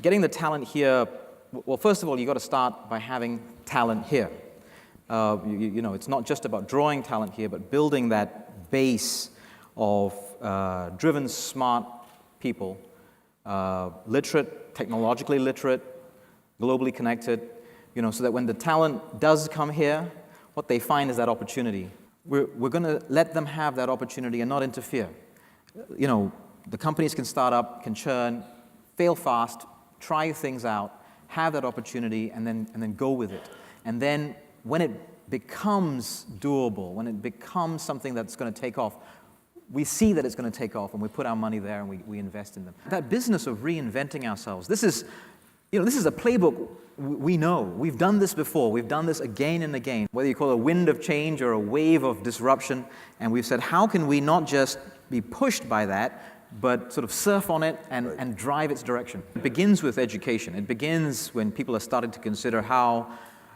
Getting the talent here, well, first of all, you've got to start by having talent here. You know, it's not just about drawing talent here, but building that base of driven, smart people, literate, technologically literate, globally connected, you know, so that when the talent does come here, what they find is that opportunity. We're going to let them have that opportunity and not interfere. You know, the companies can start up, can churn, fail fast, try things out, have that opportunity, and then go with it. And then when it becomes doable, when it becomes something that's going to take off, we see that it's going to take off, and we put our money there and we invest in them. That business of reinventing ourselves, this is a playbook we know. We've done this before. We've done this again and again, whether you call it a wind of change or a wave of disruption. And we've said, how can we not just be pushed by that, but sort of surf on it and drive its direction? It begins with education. It begins when people are starting to consider how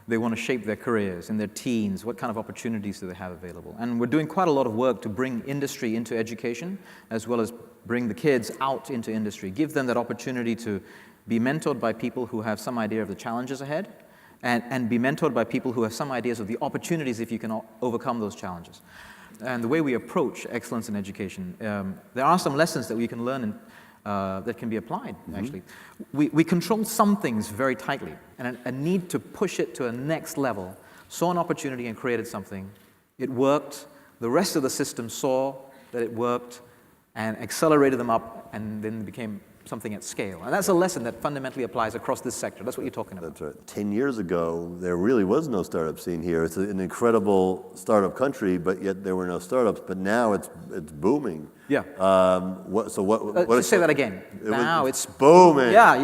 they want to shape their careers in their teens, what kind of opportunities do they have available. And we're doing quite a lot of work to bring industry into education, as well as bring the kids out into industry, give them that opportunity to be mentored by people who have some idea of the challenges ahead, and be mentored by people who have some ideas of the opportunities if you can overcome those challenges. And the way we approach excellence in education, there are some lessons that we can learn that can be applied, actually. We control some things very tightly, and a need to push it to a next level. Saw an opportunity and created something. It worked. The rest of the system saw that it worked and accelerated them up, and then became something at scale. And that's a lesson that fundamentally applies across this sector. That's what you're talking about. That's right. 10 years ago, there really was no startup scene here. It's an incredible startup country, but yet there were no startups. But now it's booming. Yeah. Let's say that again. It's booming. Yeah.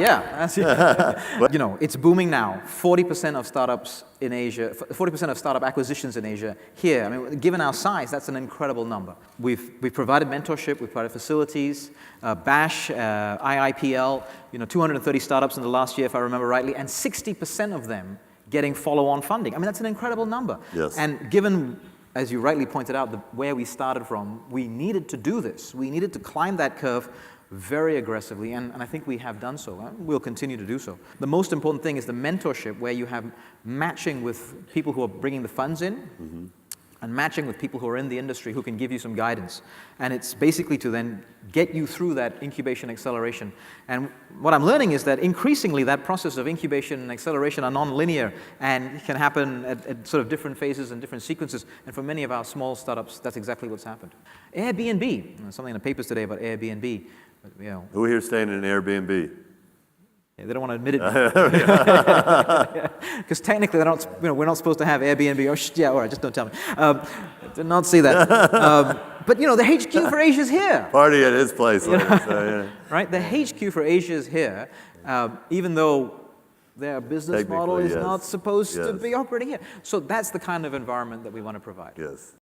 You know, it's booming now. 40% of startups in Asia, 40% of startup acquisitions in Asia here. I mean, given our size, that's an incredible number. We've provided mentorship, we've provided facilities, BASH, IIPL, 230 startups in the last year, if I remember rightly, and 60% of them getting follow-on funding. I mean, that's an incredible number. Yes. And given, as you rightly pointed out, where we started from, we needed to do this. We needed to climb that curve very aggressively, and I think we have done so. We'll continue to do so. The most important thing is the mentorship, where you have matching with people who are bringing the funds in, and matching with people who are in the industry who can give you some guidance. And it's basically to then get you through that incubation acceleration. And what I'm learning is that increasingly that process of incubation and acceleration are non-linear and can happen at sort of different phases and different sequences. And for many of our small startups, that's exactly what's happened. Airbnb, something in the papers today about Airbnb. Who here staying in an Airbnb? Yeah, they don't want to admit it because technically they're not. We're not supposed to have Airbnb. Yeah, all right, just don't tell me. Did not see that. But the HQ for Asia is here. Party at his place, right? The HQ for Asia is here, even though their business model is not supposed to be operating here. So that's the kind of environment that we want to provide. Yes.